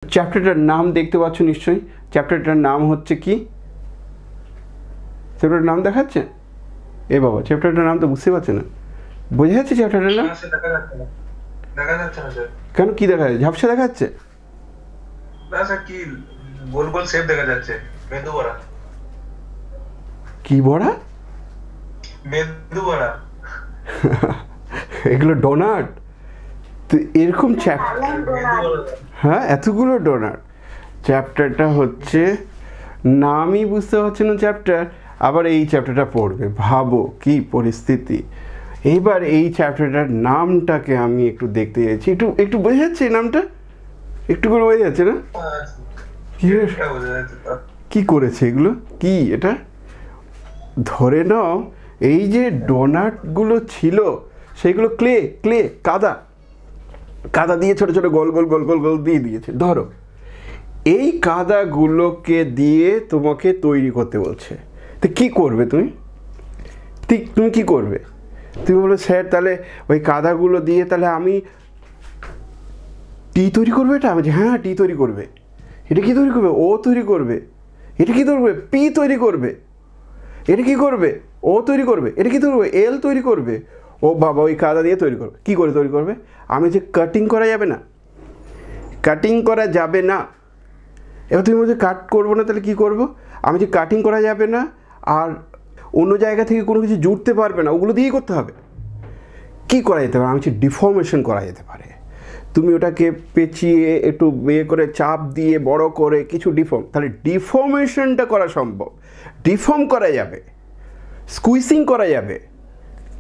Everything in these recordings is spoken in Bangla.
চ্যাপ্টারটার নাম দেখতে পাচ্ছ নিশ্চয়ই। চ্যাপ্টারটার নাম হচ্ছে কি? চ্যাপ্টারটার নাম দেখাচ্ছে? এ বাবা, চ্যাপ্টারটার নাম তো বুঝতে পারছে না। বোঝা যাচ্ছে চ্যাপ্টারটার নাম? দেখা যাচ্ছে না স্যার। কেন, কি দেখা যাচ্ছে? ঝাপসা দেখাচ্ছে না স্যার, কি গোল গোল শেপ দেখা যাচ্ছে। মেদু বড়া। কি বড়া? মেদু বড়া। এগুলো ডোনাট? তো এরকম হ্যাঁ, এতগুলো ডোনাট। চ্যাপ্টারটা হচ্ছে নামই বুঝতে পারছে না চ্যাপ্টার, আবার এই চ্যাপ্টারটা পড়বে। ভাবো কি পরিস্থিতি। এইবার এই চ্যাপ্টারটার নামটাকে আমি একটু দেখতে যাচ্ছি। একটু একটু বোঝা যাচ্ছে এই নামটা? একটু করে বোঝা যাচ্ছে না? কি করেছে এগুলো? কি এটা? ধরে নাও এই যে ডোনাটগুলো ছিল সেগুলো ক্লে ক্লে কাদা কাদা দিয়ে ছোট ছোট গোল গোল গোল গোল গোল দিয়ে দিয়েছে। ধরো এই কাদাগুলোকে দিয়ে তোমাকে তৈরি করতে বলছে, তো কি করবে তুমি? তুমি কি করবে? তুমি বলো স্যার তাহলে ওই কাদাগুলো দিয়ে তাহলে আমি টি তৈরি করবে। এটা আমি হ্যাঁ টি তৈরি করবে। এটা কি তৈরি করবে? ও তৈরি করবে। এটা কি তৈরি করবে? পি তৈরি করবে। এটা কি করবে? ও তৈরি করবে। এটা কি তৈরি করবে? এল তৈরি করবে। ও বাবা, ওই কাদা দিয়ে তৈরি করবে। কি করে তৈরি করবে? আমি যে কাটিং করা যাবে না, কাটিং করা যাবে না। এবার তুমি বলছো কাট করবো না, তাহলে কি করবো? আমি যে কাটিং করা যাবে না আর অন্য জায়গা থেকে কোনো কিছু জুড়তে পারবে না, ওগুলো দিয়েই করতে হবে। কি করা যেতে পারে? আমি হচ্ছে ডিফর্মেশন করা যেতে পারে। তুমি ওটাকে পেঁচিয়ে একটু ইয়ে করে চাপ দিয়ে বড় করে কিছু ডিফর্ম, তাহলে ডিফর্মেশনটা করা সম্ভব। ডিফর্ম করা যাবে, স্কুইসিং করা যাবে,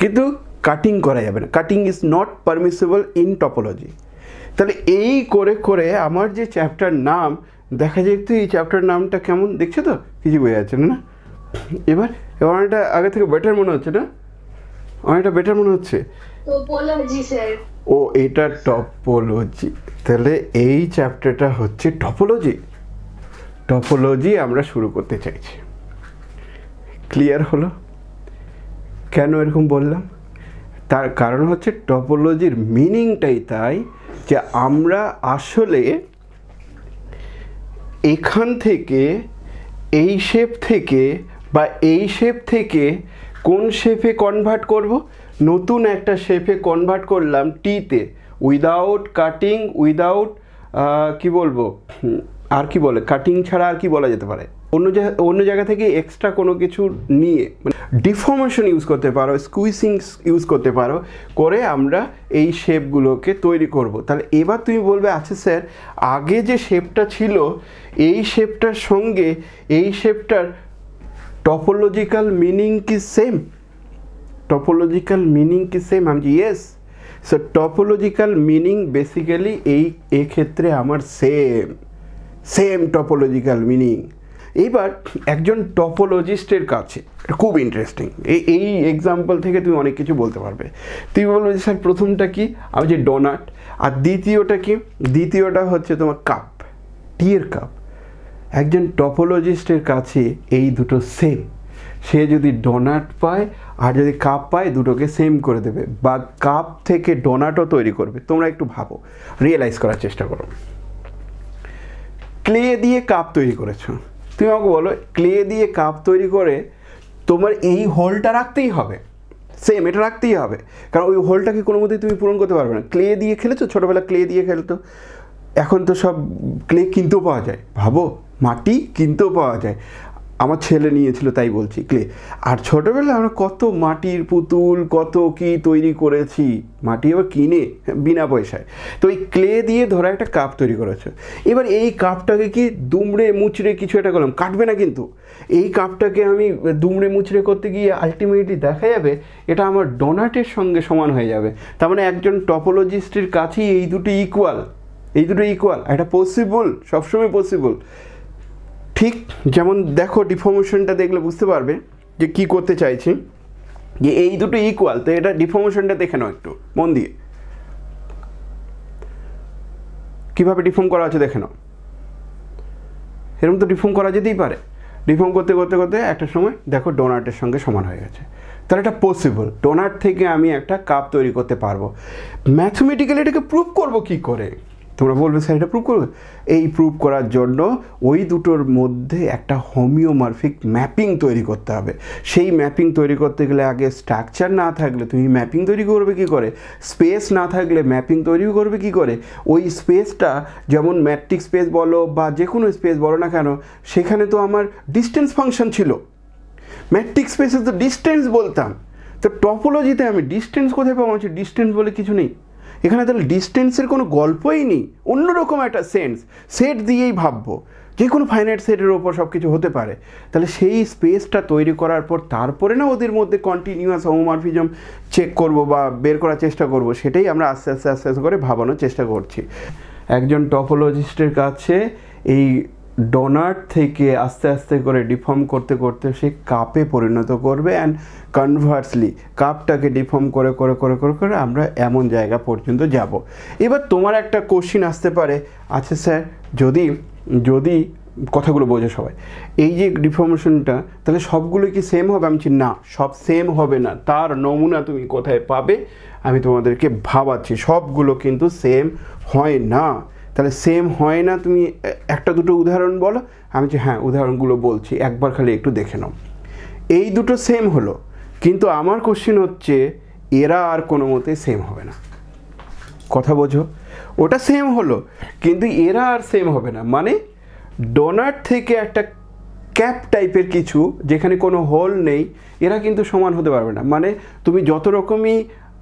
কিন্তু কাটিং করা যাবে না। Cutting is not permissible in topology. তাহলে এই করে করে আমার যে চ্যাপ্টার নাম দেখা যায়, একটু এই চ্যাপ্টার নামটা কেমন দেখছো তো? কিছু বোঝা যাচ্ছে না? এবার এবার অনেকটা আগে থেকে বেটার মনে হচ্ছে না? অনেকটা বেটার মনে হচ্ছে। ও এটা টপোলজি। তাহলে এই চ্যাপ্টারটা হচ্ছে টপোলজি। টপোলজি আমরা শুরু করতে চাইছি। ক্লিয়ার হলো কেন এরকম বললাম? তার কারণ হচ্ছে টপোলজির মিনিংটাই তাই যে আমরা আসলে এখান থেকে এই শেপ থেকে বা এই শেপ থেকে কোন শেপে কনভার্ট করব? নতুন একটা শেপে কনভার্ট করলাম টিতে, উইদাউট কাটিং, উইদাউট কি বলবো আর কি বলে, কাটিং ছাড়া আর কি বলা যেতে পারে? অন্য জায়গা থেকে এক্সট্রা কোনো কিছু নিয়ে, মানে ডিফর্মেশন ইউজ করতে পারো, স্কুইসিং ইউজ করতে পারো, করে আমরা এই শেপগুলোকে তৈরি করব। তাহলে এবার তুমি বলবে আচ্ছা স্যার, আগে যে শেপটা ছিল এই শেপটার সঙ্গে এই শেপটার টপোলজিক্যাল মিনিং কি সেম? টপোলজিক্যাল মিনিং কি সেম? আমি yes. So topological meaning basically এই ক্ষেত্রে আমার সেম টপোলজিক্যাল মিনিং। এইবার একজন টপোলজিস্টের কাছে খুব ইন্টারেস্টিং, এই এক্সাম্পল থেকে তুমি অনেক কিছু বলতে পারবে। তুমি বলবে যে স্যার প্রথমটা কি? আমি যে ডোনাট। আর দ্বিতীয়টা কি? দ্বিতীয়টা হচ্ছে তোমার কাপ, টিয়ের কাপ। একজন টপোলজিস্টের কাছে এই দুটো সেম। সে যদি ডোনাট পায় আর যদি কাপ পায়, দুটোকে সেম করে দেবে, বা কাপ থেকে ডোনাটও তৈরি করবে। তোমরা একটু ভাবো, রিয়েলাইজ করার চেষ্টা করো। ক্লে দিয়ে কাপ তৈরি করেছো, তুমি আমাকে বলো ক্লে দিয়ে কাপ তৈরি করে তোমার এই হোলটা রাখতেই হবে, সেম এটা রাখতেই হবে, কারণ ওই হোলটাকে কোনো মতেই তুমি পূরণ করতে পারবে না। ক্লে দিয়ে খেলেছো, ছোটোবেলা ক্লে দিয়ে খেলতো, এখন তো সব ক্লে কিনতেও পাওয়া যায়। ভাবো, মাটি কিনতেও পাওয়া যায়। আমার ছেলে নিয়েছিল তাই বলছি, ক্লে। আর ছোটোবেলায় আমরা কত মাটির পুতুল, কত কি তৈরি করেছি, মাটি আবার কিনে বিনা পয়সায়। তো এই ক্লে দিয়ে ধরো একটা কাপ তৈরি করেছে। এবার এই কাপটাকে কি দুমড়ে মুচড়ে কিছু একটা করলাম, কাটবে না কিন্তু। এই কাপটাকে আমি দুমড়ে মুচড়ে করতে গিয়ে আলটিমেটলি দেখা যাবে এটা আমার ডোনাটের সঙ্গে সমান হয়ে যাবে। তার মানে একজন টপোলজিস্টের কাছেই এই দুটো ইকুয়াল, এই দুটো ইকুয়াল। এটা পসিবল, সবসময় পসিবল। ঠিক যেমন দেখো, ডিফর্মেশনটা দেখলে বুঝতে পারবে যে কি করতে চাইছি, যে এই দুটো ইকুয়াল। তো এটা ডিফর্মেশনটা দেখে নাও একটু মন দিয়ে, কীভাবে ডিফর্ম করা আছে দেখে নাও। এরকম তো ডিফর্ম করা যেতেই পারে। ডিফর্ম করতে করতে করতে একটা সময় দেখো ডোনাটের সঙ্গে সমান হয়ে গেছে। তাহলে এটা পসিবল, ডোনাট থেকে আমি একটা কাপ তৈরি করতে পারবো। ম্যাথমেটিক্যালি এটাকে প্রুভ করবো কী করে? তোমরা বলবে স্যার এটা প্রুভ করবে। এই প্রুভ করার জন্য ওই দুটোর মধ্যে একটা হোমিওমরফিক ম্যাপিং তৈরি করতে হবে। সেই ম্যাপিং তৈরি করতে গেলে আগে স্ট্রাকচার না থাকলে তুমি ম্যাপিং তৈরি করবে কী করে, স্পেস না থাকলে ম্যাপিং তৈরি করবে কী করে। ওই স্পেসটা যেমন ম্যাট্রিক্স স্পেস বলো বা যে কোনো স্পেস বলো না কেন, সেখানে তো আমার ডিস্টেন্স ফাংশন ছিল, ম্যাট্রিক্স স্পেসে তো ডিস্টেন্স বলতাম। তো টপোলজিতে আমি ডিস্টেন্স কোথায় পাবো, হচ্ছে ডিস্টেন্স বলে কিছু নেই এখানে, তাহলে ডিস্টেন্সের কোনো গল্পই নেই, অন্যরকম একটা সেট দিয়েই ভাববো, যে কোনো ফাইনাইট সেটের ওপর সব কিছু হতে পারে। তাহলে সেই স্পেসটা তৈরি করার পর তারপরে না ওদের মধ্যে কন্টিনিউয়াস হোমোমরফিজম চেক করব বা বের করার চেষ্টা করব, সেটাই আমরা আস্তে আস্তে আস্তে আস্তে করে ভাবানোর চেষ্টা করছি। একজন টপোলজিস্টের কাছে এই ডোনাট থেকে আস্তে আস্তে করে ডিফর্ম করতে করতে সে কাপে পরিণত করবে, অ্যান্ড কনভার্সলি কাপটাকে ডিফর্ম করে করে করে করে করে আমরা এমন জায়গা পর্যন্ত যাব। এবার তোমার একটা কোশ্চিন আসতে পারে, আচ্ছা স্যার যদি যদি কথাগুলো বোঝে সবাই, এই যে ডিফর্মেশনটা তাহলে সবগুলো কি সেম হবে? আমি বলছি না, সব সেম হবে না, তার নমুনা তুমি কোথায় পাবে আমি তোমাদেরকে ভাবাচ্ছি। সবগুলো কিন্তু সেম হয় না। তাহলে সেম হয় না, তুমি একটা দুটো উদাহরণ বলো। আমি যে হ্যাঁ উদাহরণগুলো বলছি, একবার খালি একটু দেখে নাও। এই দুটো সেম হলো, কিন্তু আমার কোশ্চেন হচ্ছে এরা আর কোনো মতে সেম হবে না। কথা বোঝো, ওটা সেম হলো কিন্তু এরা আর সেম হবে না। মানে ডোনাট থেকে একটা ক্যাপ টাইপের কিছু যেখানে কোনো হোল নেই, এরা কিন্তু সমান হতে পারবে না। মানে তুমি যত রকমই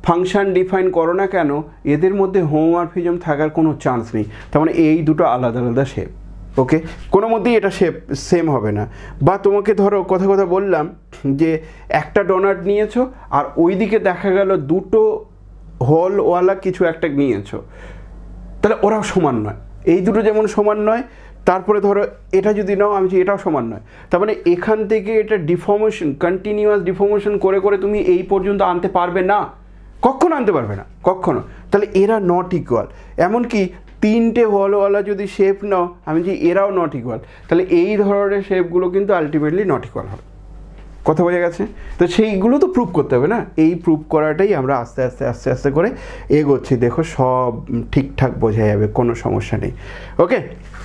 ফাংশন ডিফাইন করো না কেন, এদের মধ্যে হোমোমরফিজম থাকার কোনো চান্স নেই। তার মানে এই দুটো আলাদা আলাদা শেপ, ওকে, কোনো মধ্যেই এটা শেপ সেম হবে না। বা তোমাকে ধরো কথা বললাম যে একটা ডোনাট নিয়েছো আর ওই দিকে দেখা গেল দুটো হোলওয়ালা কিছু একটা নিয়েছো, তাহলে ওরাও সমান নয়। এই দুটো যেমন সমান নয়, তারপরে ধরো এটা যদি নাও, আমি এটাও সমান নয়। তার মানে এখান থেকে এটা ডিফর্মেশন, কন্টিনিউয়াস ডিফর্মেশন করে করে তুমি এই পর্যন্ত আনতে পারবে না, কখনো আনতে পারবে না, কখনো। তাহলে এরা নট ইকুয়াল। এমনকি তিনটে হোলওয়ালা যদি শেপ নাও, আমি যে এরাও নট ইকুয়াল, তাহলে এই ধরনের শেপগুলো কিন্তু আলটিমেটলি নট ইকুয়াল হবে। কথা বোঝা গেছে? তো সেইগুলো তো প্রুভ করতে হবে না। এই প্রুভ করাটাই আমরা আস্তে আস্তে আস্তে আস্তে করে এগোচ্ছি। দেখো সব ঠিকঠাক বোঝা যাবে, কোনো সমস্যা নেই। ওকে।